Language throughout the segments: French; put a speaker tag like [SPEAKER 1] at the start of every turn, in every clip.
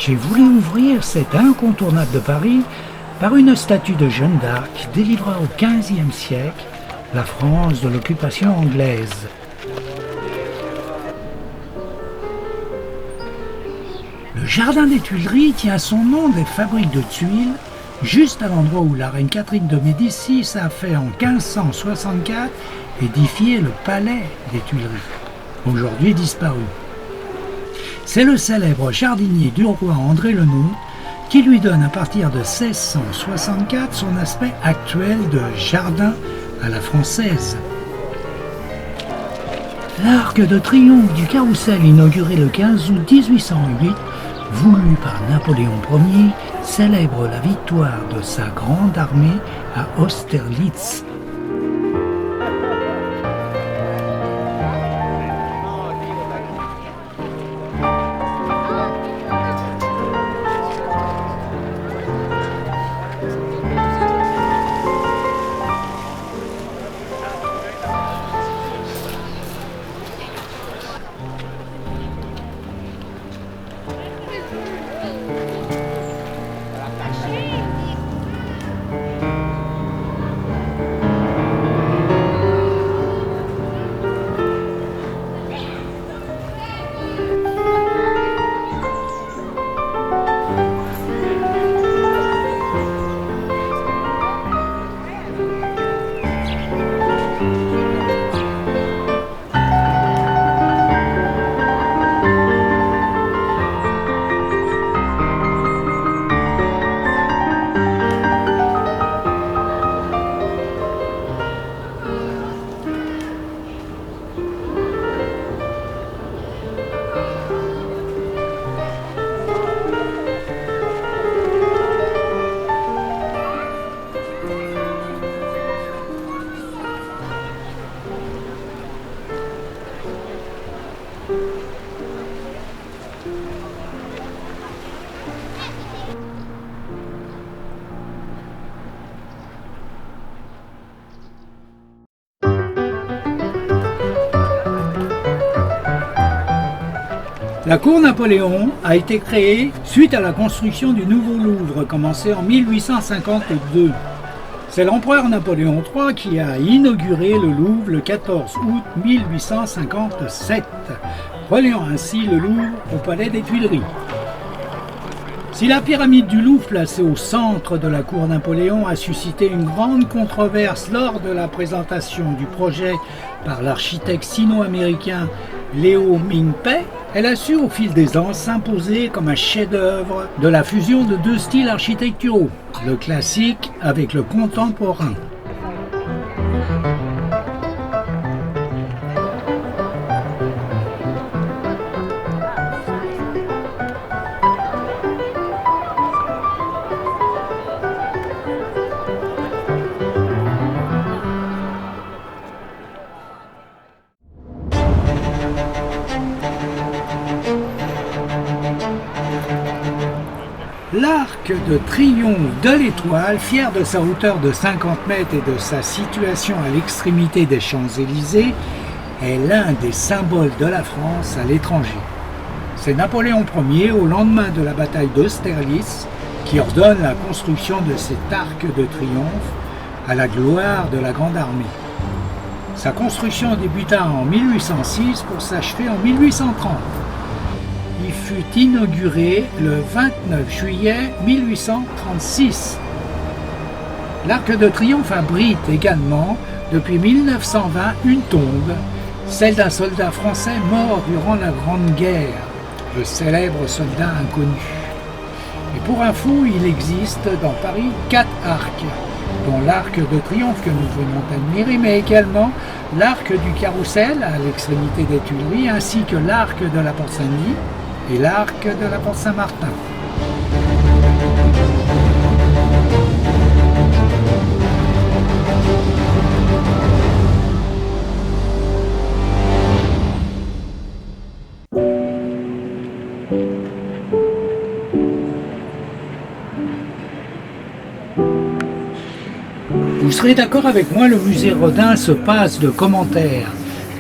[SPEAKER 1] j'ai voulu ouvrir cet incontournable de Paris par une statue de Jeanne d'Arc qui délivra au XVe siècle la France de l'occupation anglaise. Le jardin des Tuileries tient son nom des fabriques de tuiles, juste à l'endroit où la reine Catherine de Médicis a fait en 1564 édifier le palais des Tuileries, aujourd'hui disparu. C'est le célèbre jardinier du roi André le Nôtre qui lui donne à partir de 1664 son aspect actuel de jardin à la française. L'arc de triomphe du Carrousel inauguré le 15 août 1808, voulu par Napoléon Ier, célèbre la victoire de sa grande armée à Austerlitz. La cour Napoléon a été créée suite à la construction du Nouveau Louvre, commencée en 1852. C'est l'empereur Napoléon III qui a inauguré le Louvre le 14 août 1857, reliant ainsi le Louvre au palais des Tuileries. Si la pyramide du Louvre, placée au centre de la cour Napoléon, a suscité une grande controverse lors de la présentation du projet par l'architecte sino-américain Léo Ming-Pei, elle a su au fil des ans s'imposer comme un chef-d'œuvre de la fusion de deux styles architecturaux, le classique avec le contemporain. L'arc de triomphe de l'Étoile, fier de sa hauteur de 50 mètres et de sa situation à l'extrémité des Champs-Élysées, est l'un des symboles de la France à l'étranger. C'est Napoléon Ier, au lendemain de la bataille d'Austerlitz, qui ordonne la construction de cet arc de triomphe à la gloire de la Grande Armée. Sa construction débuta en 1806 pour s'achever en 1830. Il fut inauguré le 29 juillet 1836. L'Arc de Triomphe abrite également, depuis 1920, une tombe, celle d'un soldat français mort durant la Grande Guerre, le célèbre soldat inconnu. Et pour info, il existe dans Paris 4 arcs, dont l'Arc de Triomphe que nous venons d'admirer, mais également l'Arc du Carrousel à l'extrémité des Tuileries, ainsi que l'Arc de la Porte Saint-Denis et l'Arc de la Porte Saint-Martin. Vous serez d'accord avec moi, le musée Rodin se passe de commentaires,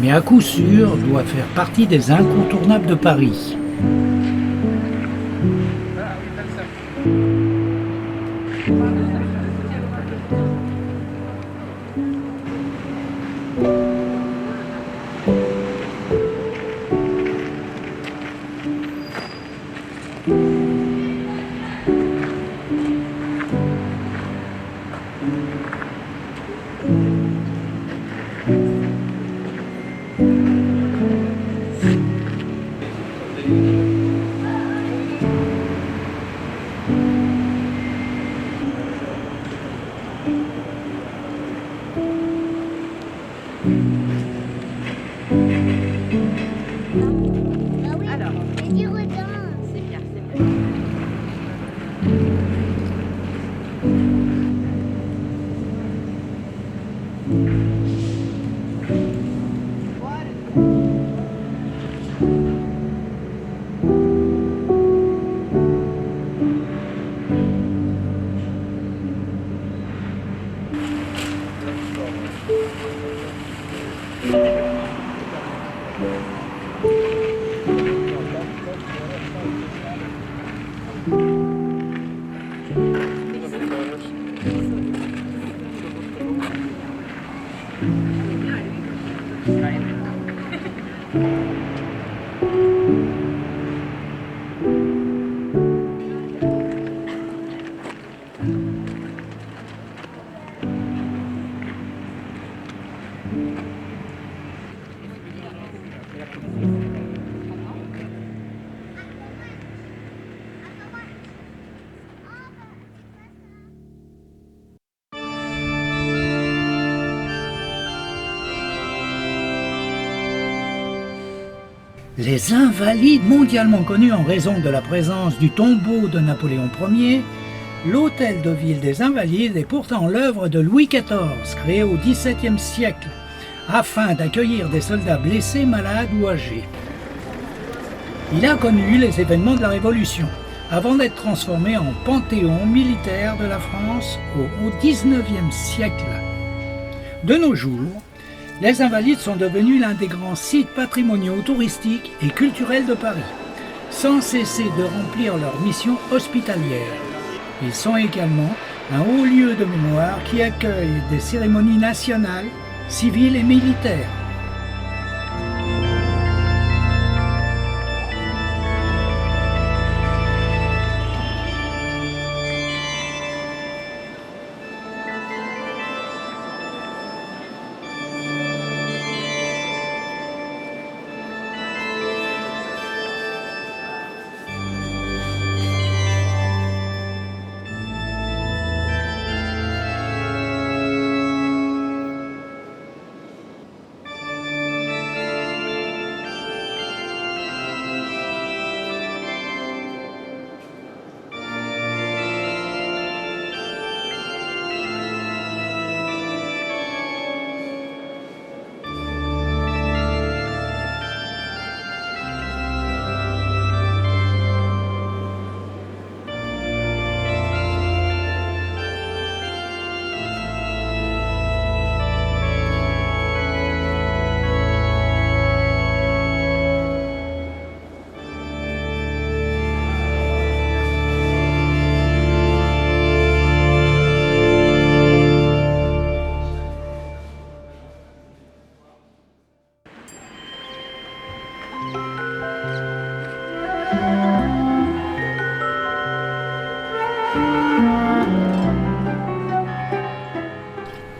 [SPEAKER 1] mais à coup sûr doit faire partie des incontournables de Paris.
[SPEAKER 2] Ah oui,
[SPEAKER 3] Alors,
[SPEAKER 2] et du redin.
[SPEAKER 3] c'est bien, c'est bien.
[SPEAKER 1] Les Invalides, mondialement connus en raison de la présence du tombeau de Napoléon Ier, l'hôtel de ville des Invalides est pourtant l'œuvre de Louis XIV, créé au XVIIe siècle, afin d'accueillir des soldats blessés, malades ou âgés. Il a connu les événements de la Révolution, avant d'être transformé en panthéon militaire de la France au XIXe siècle. De nos jours, les Invalides sont devenus l'un des grands sites patrimoniaux touristiques et culturels de Paris, sans cesser de remplir leur mission hospitalière. Ils sont également un haut lieu de mémoire qui accueille des cérémonies nationales, civiles et militaires.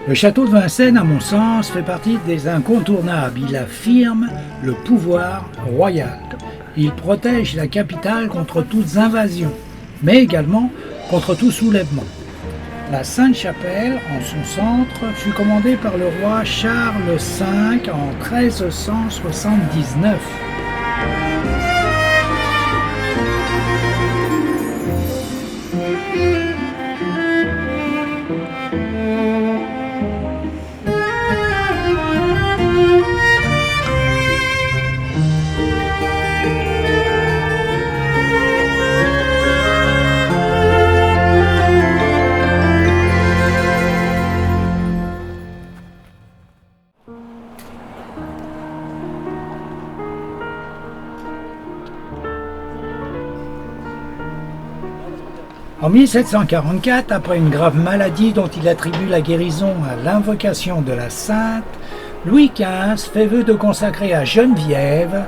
[SPEAKER 1] Le château de Vincennes, à mon sens, fait partie des incontournables. Il affirme le pouvoir royal. Il protège la capitale contre toutes invasions, mais également contre tout soulèvement. La Sainte-Chapelle, en son centre, fut commandée par le roi Charles V en 1379. En 1744, après une grave maladie dont il attribue la guérison à l'invocation de la Sainte, Louis XV fait vœu de consacrer à Geneviève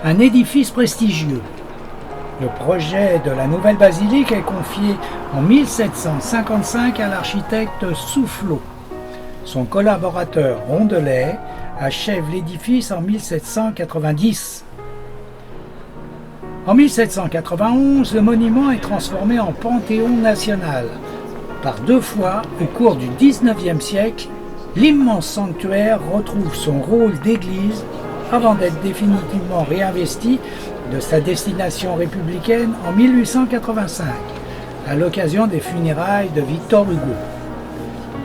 [SPEAKER 1] un édifice prestigieux. Le projet de la nouvelle basilique est confié en 1755 à l'architecte Soufflot. Son collaborateur Rondelet achève l'édifice en 1790. En 1791, le monument est transformé en panthéon national. Par deux fois, au cours du XIXe siècle, l'immense sanctuaire retrouve son rôle d'église avant d'être définitivement réinvesti de sa destination républicaine en 1885, à l'occasion des funérailles de Victor Hugo.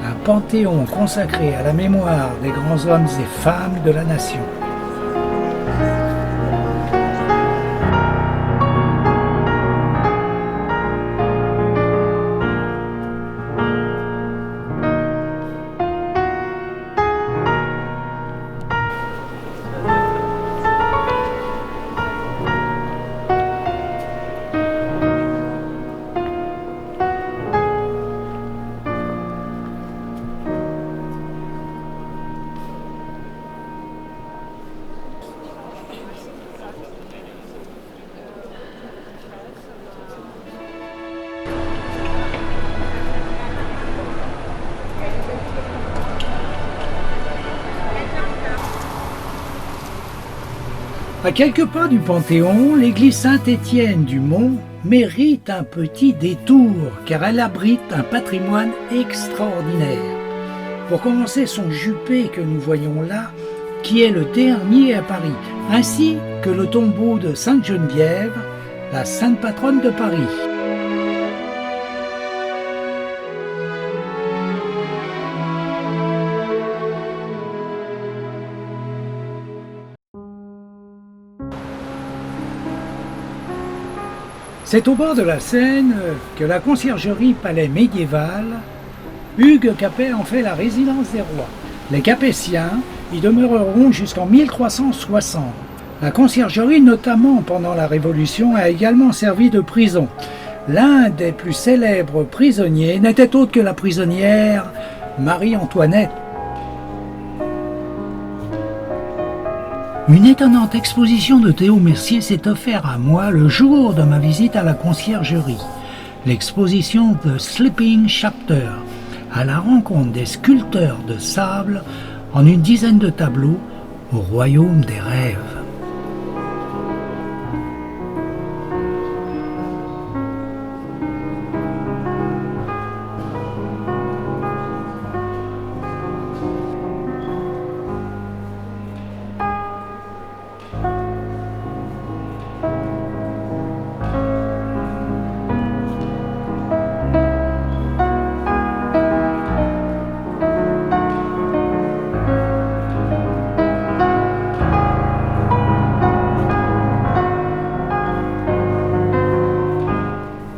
[SPEAKER 1] Un panthéon consacré à la mémoire des grands hommes et femmes de la nation. À quelques pas du Panthéon, l'église Saint-Étienne du Mont mérite un petit détour car elle abrite un patrimoine extraordinaire. Pour commencer, son Juppé que nous voyons là, qui est le dernier à Paris, ainsi que le tombeau de Sainte Geneviève, la sainte patronne de Paris. C'est au bord de la Seine que la conciergerie Palais médiéval, Hugues Capet en fait la résidence des rois. Les Capétiens y demeureront jusqu'en 1360. La conciergerie, notamment pendant la Révolution, a également servi de prison. L'un des plus célèbres prisonniers n'était autre que la prisonnière Marie-Antoinette. Une étonnante exposition de Théo Mercier s'est offerte à moi le jour de ma visite à la conciergerie. L'exposition The Sleeping Chapter, à la rencontre des sculpteurs de sable en une dizaine de tableaux au royaume des rêves.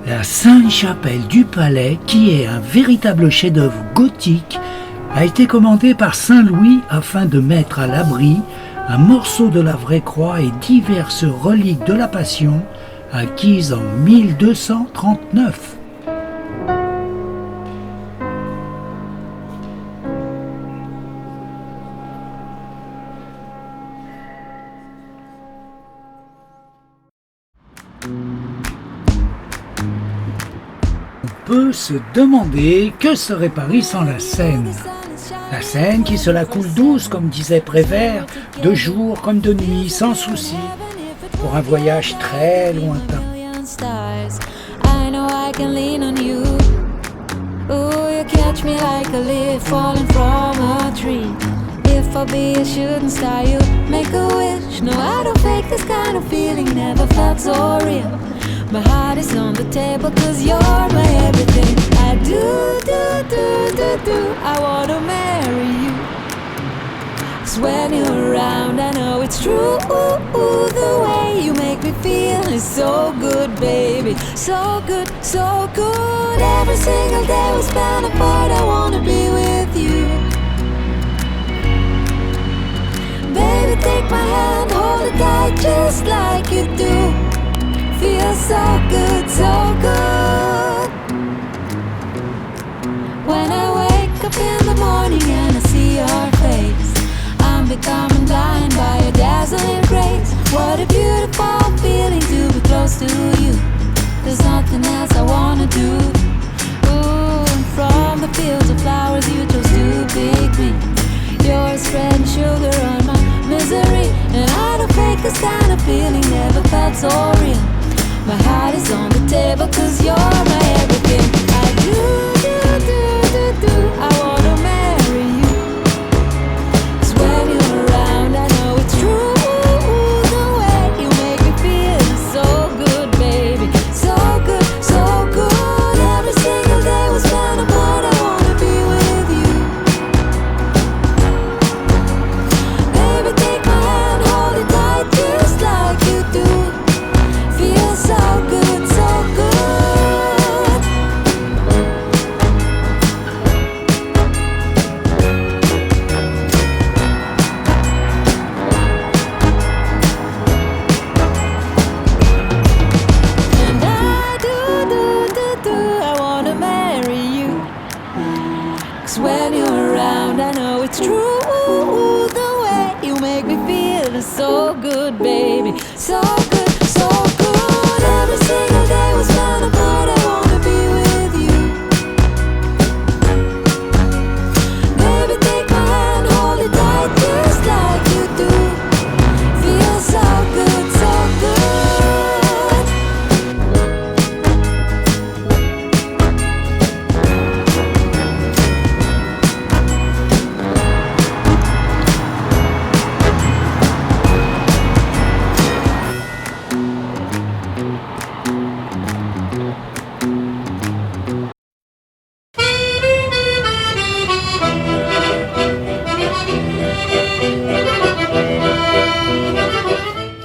[SPEAKER 1] La Sainte-Chapelle du Palais, qui est un véritable chef-d'œuvre gothique, a été commandée par Saint Louis afin de mettre à l'abri un morceau de la vraie croix et diverses reliques de la Passion acquises en 1239. On peut se demander que serait Paris sans la Seine. La Seine qui se la coule douce, comme disait Prévert, de jour comme de nuit, sans souci, pour un voyage très lointain. If I be a shooting star, you make a wish. No, I don't fake this kind of feeling, never felt so real. My heart is on the table, cause you're my everything. I do, I wanna marry you. Cause when you're around, I know it's true. The way you make me feel is so good, baby. So good, so good. Every single day we spend apart, I wanna be with you. Baby, take my hand, hold it tight just like you do. Feels so good, so good.
[SPEAKER 4] up in the morning and I see your face. I'm becoming blind by your dazzling grace. What a beautiful feeling to be close to you. There's nothing else I wanna do. Ooh, and from the fields of flowers you chose to pick me. You're spreading sugar on my misery, and I don't fake this kind of feeling, never felt so real. My heart is on the table 'cause you're my everything. I do, I wanna marry you. 'Cause when you're around I know it's true. The way you make me feel is so good, baby. So good, so good. Every single day was spent apart. I wanna be with you. Baby, take my hand, hold it tight just like you do. Feels so good, so good. And I do, I wanna marry you. 'Cause when you're around I know it's true. The way you make me feel is so good, baby. So good, so good. Every single day was spent apart. I wanna be with you. Baby, take my hand, hold it tight just like you do. Feels so good, so good.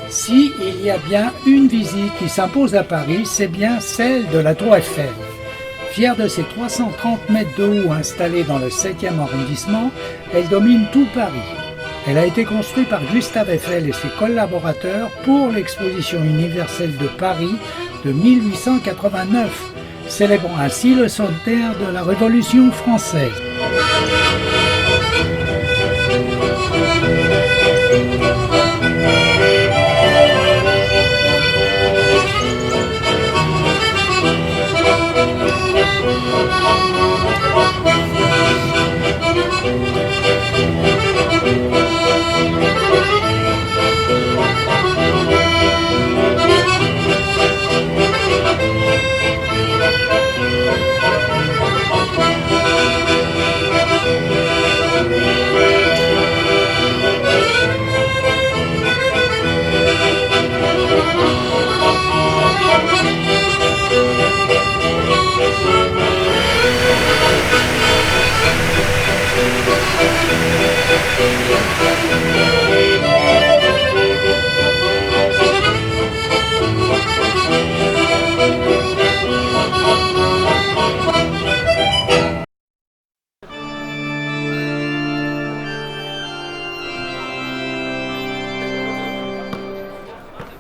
[SPEAKER 1] Si il y a bien une visite qui s'impose à Paris, c'est bien celle de la Tour Eiffel. Fière de ses 330 mètres de haut installée dans le 7e arrondissement, elle domine tout Paris. Elle a été construite par Gustave Eiffel et ses collaborateurs pour l'exposition universelle de Paris de 1889, célébrant ainsi le centenaire de la Révolution française.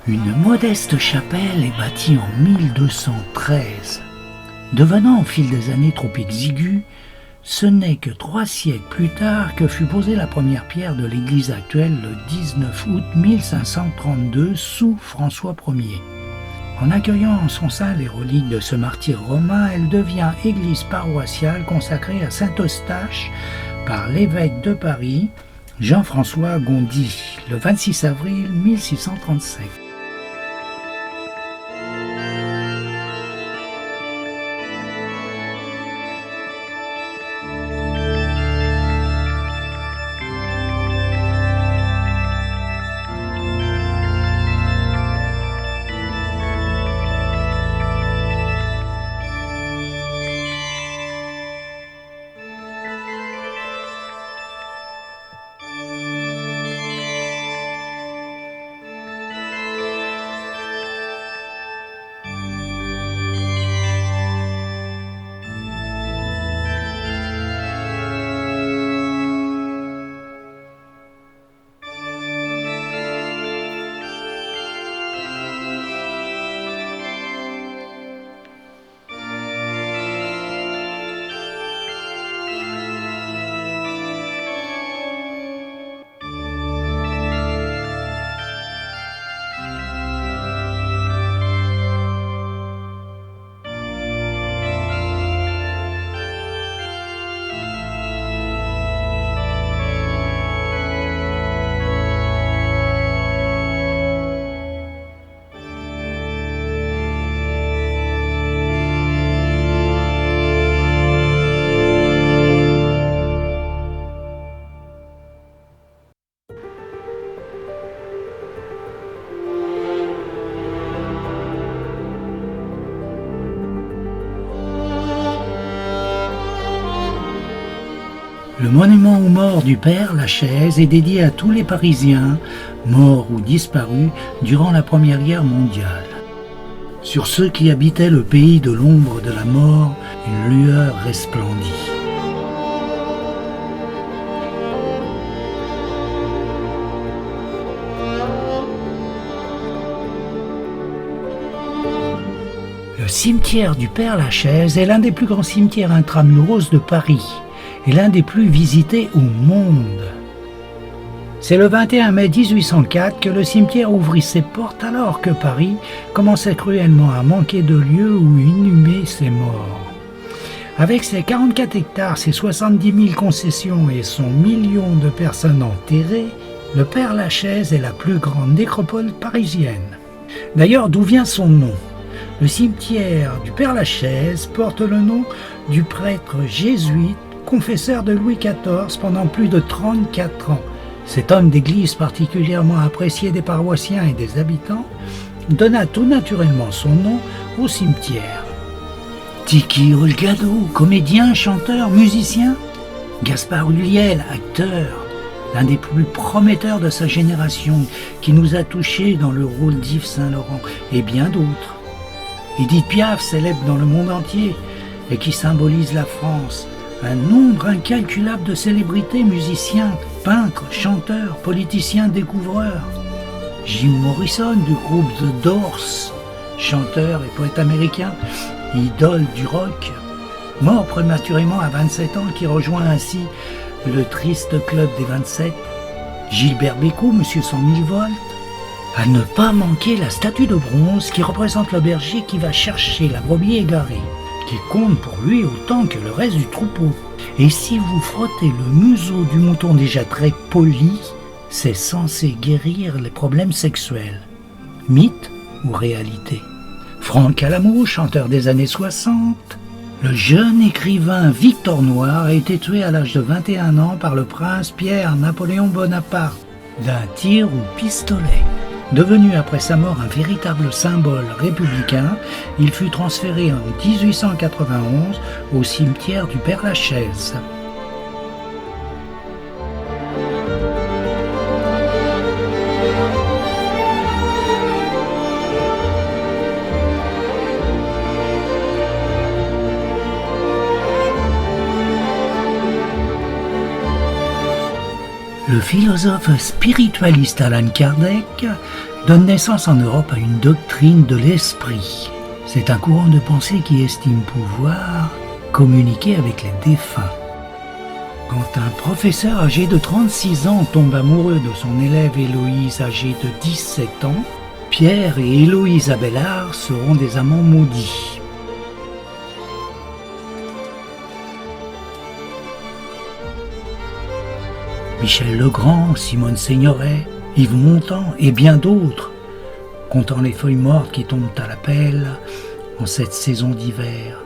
[SPEAKER 1] Une modeste chapelle est bâtie en 1213. Devenant au fil des années trop exiguë, ce n'est que 3 siècles plus tard que fut posée la première pierre de l'église actuelle le 19 août 1532 sous François Ier. En accueillant en son sein les reliques de ce martyr romain, elle devient église paroissiale consacrée à saint Eustache par l'évêque de Paris, Jean-François Gondy, le 26 avril 1637. Le monument aux morts du Père Lachaise est dédié à tous les Parisiens, morts ou disparus durant la Première Guerre mondiale. Sur ceux qui habitaient le pays de l'ombre de la mort, une lueur resplendit. Le cimetière du Père Lachaise est l'un des plus grands cimetières intramuros de Paris et l'un des plus visités au monde. C'est le 21 mai 1804 que le cimetière ouvrit ses portes alors que Paris commençait cruellement à manquer de lieux où inhumer ses morts. Avec ses 44 hectares, ses 70 000 concessions et son million de personnes enterrées, le Père Lachaise est la plus grande nécropole parisienne. D'ailleurs, d'où vient son nom ? Le cimetière du Père Lachaise porte le nom du prêtre jésuite, confesseur de Louis XIV pendant plus de 34 ans. Cet homme d'église particulièrement apprécié des paroissiens et des habitants donna tout naturellement son nom au cimetière. Tiki Olgado, comédien, chanteur, musicien. Gaspard Ulliel, acteur, l'un des plus prometteurs de sa génération, qui nous a touchés dans le rôle d'Yves Saint-Laurent, et bien d'autres. Édith Piaf, célèbre dans le monde entier, et qui symbolise la France. Un nombre incalculable de célébrités, musiciens, peintres, chanteurs, politiciens, découvreurs. Jim Morrison du groupe The Doors, chanteur et poète américain, idole du rock, mort prématurément à 27 ans, qui rejoint ainsi le triste club des 27. Gilbert Bécaud, Monsieur 100 000 volts. À ne pas manquer la statue de bronze qui représente le berger qui va chercher la brebis égarée, qui compte pour lui autant que le reste du troupeau. Et si vous frottez le museau du mouton déjà très poli, c'est censé guérir les problèmes sexuels. Mythe ou réalité ? Franck Alamo, chanteur des années 60. Le jeune écrivain Victor Noir a été tué à l'âge de 21 ans par le prince Pierre-Napoléon Bonaparte d'un tir au pistolet. Devenu après sa mort un véritable symbole républicain, il fut transféré en 1891 au cimetière du Père Lachaise. Le philosophe spiritualiste Allan Kardec donne naissance en Europe à une doctrine de l'esprit. C'est un courant de pensée qui estime pouvoir communiquer avec les défunts. Quand un professeur âgé de 36 ans tombe amoureux de son élève Héloïse âgée de 17 ans, Pierre et Héloïse Abélard seront des amants maudits. Michel Legrand, Simone Signoret, Yves Montand et bien d'autres, comptant les feuilles mortes qui tombent à la pelle en cette saison d'hiver.